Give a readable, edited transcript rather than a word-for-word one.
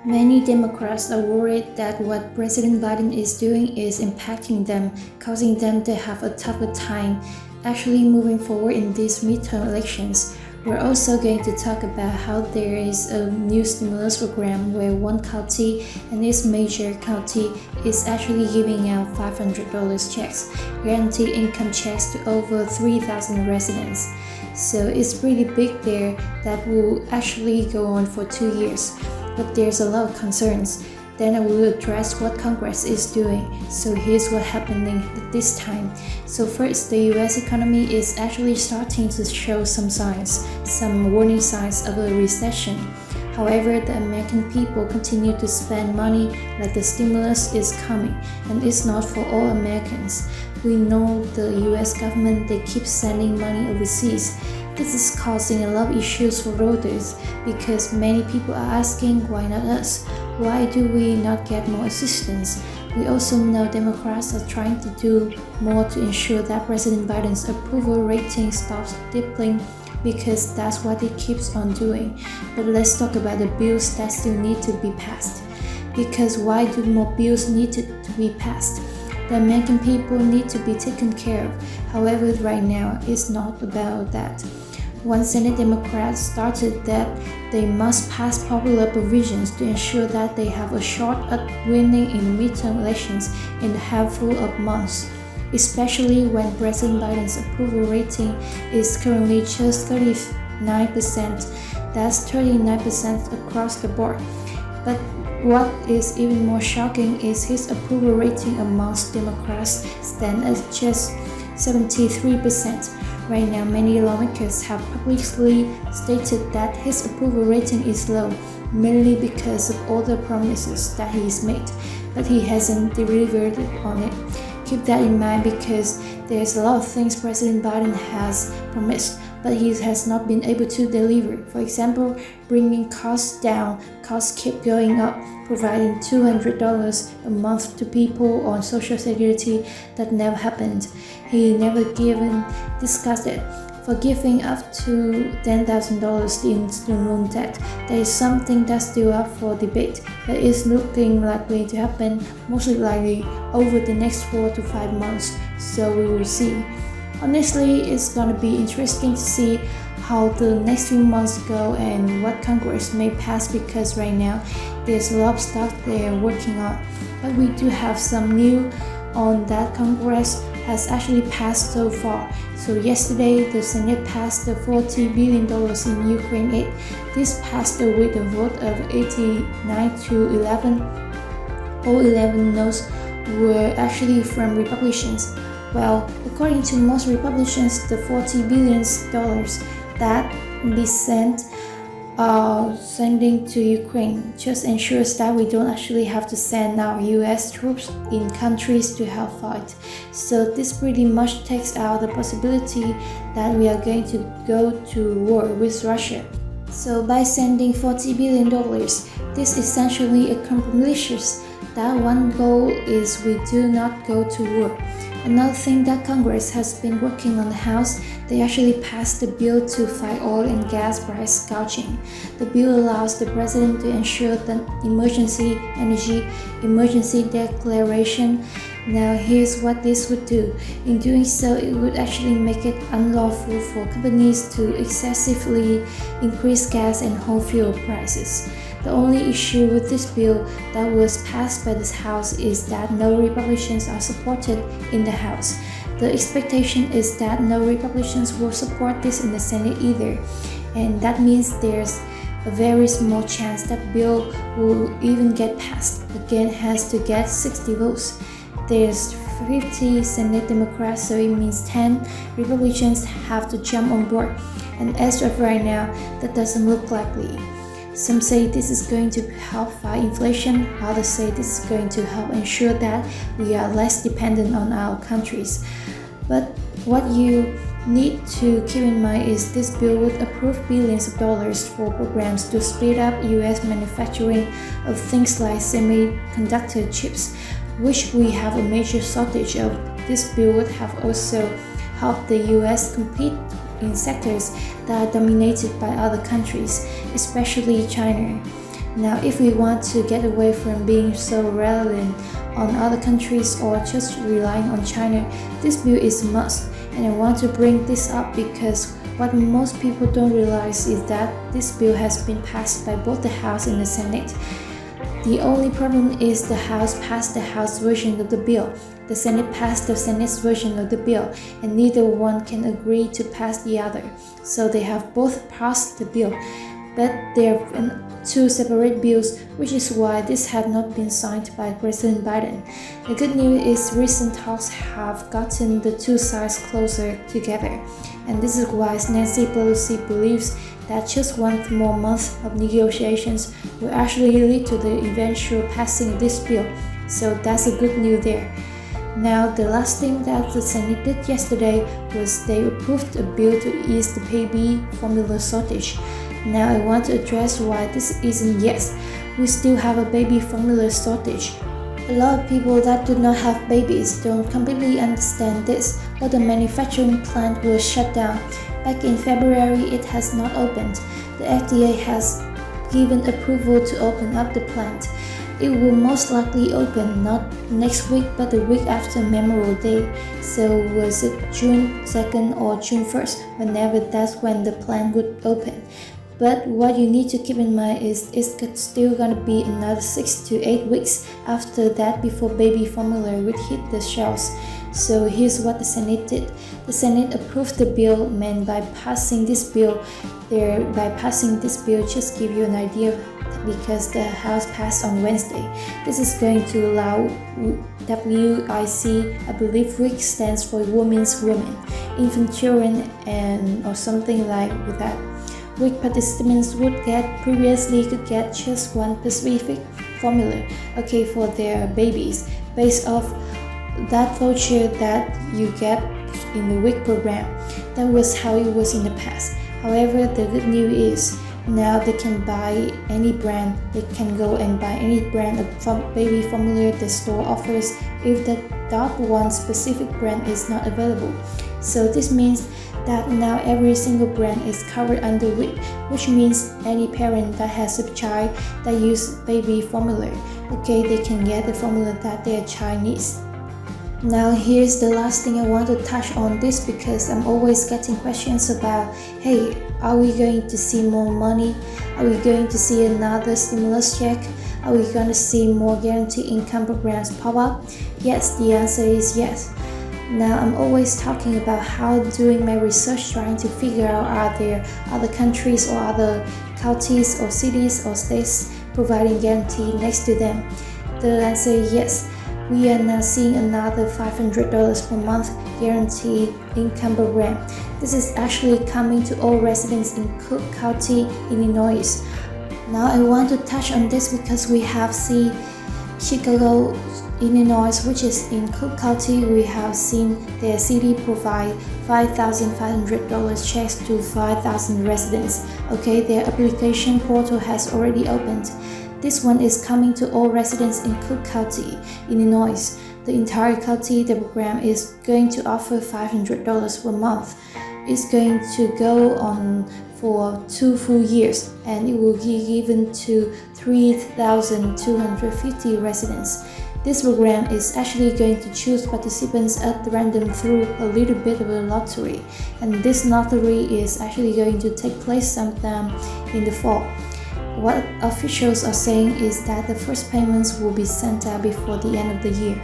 Many Democrats are worried that what President Biden is doing is impacting them, causing them to have a tougher time actually moving forward in these midterm elections. We're also going to talk about how there is a new stimulus program where one county and its major county is actually giving out $500 checks, guaranteed income checks to over 3,000 residents. So it's pretty big there that will actually go on for 2 years. But there's a lot of concerns. Then I will address what Congress is doing. So here's what's happening this time. So first, the US economy is actually starting to show some signs, some warning signs of a recession. However, the American people continue to spend money like the stimulus is coming, and it's not for all Americans. We know the US government, they keep sending money overseas. This is causing a lot of issues for voters because many people are asking, why not us? Why do we not get more assistance? We also know Democrats are trying to do more to ensure that President Biden's approval rating stops dipping because that's what it keeps on doing. But let's talk about the bills that still need to be passed. Because why do more bills need to be passed? The American people need to be taken care of. However, right now, it's not about that. One Senate Democrat started that they must pass popular provisions to ensure that they have a shot at winning in midterm elections in a handful of months, especially when President Biden's approval rating is currently just 39%. That's 39% across the board. But what is even more shocking is his approval rating amongst Democrats stands at just 73%. Right now, many lawmakers have publicly stated that his approval rating is low, mainly because of all the promises that he's made, but he hasn't delivered on it. Keep that in mind because there's a lot of things President Biden has promised, but he has not been able to deliver. For example, bringing costs down, costs keep going up, providing $200 a month to people on Social Security. That never happened. He never discussed it. For giving up to $10,000 in student loan debt, there is something that's still up for debate, but it's looking likely to happen most likely over the next 4 to 5 months, so we will see. Honestly, it's gonna be interesting to see how the next few months go and what Congress may pass because right now there's a lot of stuff they're working on. But we do have some new on that Congress has actually passed so far. So yesterday, the Senate passed the $40 billion in Ukraine aid. This passed with a vote of 89 to 11. All 11 noes were actually from Republicans. Well, according to most Republicans, the $40 billion that we sending to Ukraine just ensures that we don't actually have to send our US troops in countries to help fight. So this pretty much takes out the possibility that we are going to go to war with Russia. So by sending $40 billion, this essentially accomplishes that one goal is we do not go to war. Another thing that Congress has been working on the House, they actually passed the bill to fight oil and gas price gouging. The bill allows the president to ensure the energy emergency declaration. Now here's what this would do. In doing so, it would actually make it unlawful for companies to excessively increase gas and home fuel prices. The only issue with this bill that was passed by this House is that no Republicans are supported in the House. The expectation is that no Republicans will support this in the Senate either, and that means there's a very small chance that bill will even get passed. Again, has to get 60 votes. There's 50 Senate Democrats, so it means 10 Republicans have to jump on board, and as of right now, that doesn't look likely. Some say this is going to help fight inflation, others say this is going to help ensure that we are less dependent on our countries. But what you need to keep in mind is this bill would approve billions of dollars for programs to speed up US manufacturing of things like semiconductor chips, which we have a major shortage of. This bill would have also helped the US compete in sectors that are dominated by other countries, especially China. Now, if we want to get away from being so reliant on other countries or just relying on China, this bill is a must. And I want to bring this up because what most people don't realize is that this bill has been passed by both the House and the Senate. The only problem is the House passed the House version of the bill, the Senate passed the Senate's version of the bill, and neither one can agree to pass the other. So they have both passed the bill, but they're two separate bills, which is why this had not been signed by President Biden. The good news is recent talks have gotten the two sides closer together, and this is why Nancy Pelosi believes that just one more month of negotiations will actually lead to the eventual passing of this bill. So that's a good news there. Now, the last thing that the Senate did yesterday was they approved a bill to ease the baby formula shortage. Now, I want to address why this isn't yes. We still have a baby formula shortage. A lot of people that do not have babies don't completely understand this, but the manufacturing plant was shut down. Back in February, it has not opened. The FDA has given approval to open up the plant. It will most likely open not next week but the week after Memorial Day. So was it June 2nd or June 1st? Whenever that's when the plant would open. But what you need to keep in mind is it's still gonna be another 6 to 8 weeks after that before baby formula would hit the shelves. So here's what the Senate did. The Senate approved the bill, meant by passing this bill, just give you an idea because the House passed on Wednesday. This is going to allow WIC, I believe WIC stands for Women's Women, Infant Children, and or something like that. WIC participants previously could get just one specific formula, for their babies, based off that voucher that you get in the WIC program. That was how it was in the past. However, the good news is now they can buy any brand. They can go and buy any brand of baby formula the store offers if that one specific brand is not available. So this means that now every single brand is covered under WIC, which means any parent that has a child that uses baby formula, they can get the formula that their child needs. Now here's the last thing I want to touch on this because I'm always getting questions about, hey, are we going to see more money? Are we going to see another stimulus check? Are we going to see more guaranteed income programs pop up? Yes, the answer is yes. Now I'm always talking about how doing my research trying to figure out are there other countries or other counties or cities or states providing guarantee next to them. The answer is yes. We are now seeing another $500 per month guaranteed income program. This is actually coming to all residents in Cook County, Illinois. Now I want to touch on this because we have seen Chicago, Illinois, which is in Cook County. We have seen their city provide $5,500 checks to 5,000 residents. Their application portal has already opened. This one is coming to all residents in Cook County, Illinois. The entire county, the program is going to offer $500 per month. It's going to go on for 2 full years, and it will be given to 3,250 residents. This program is actually going to choose participants at random through a little bit of a lottery, and this lottery is actually going to take place sometime in the fall. What officials are saying is that the first payments will be sent out before the end of the year.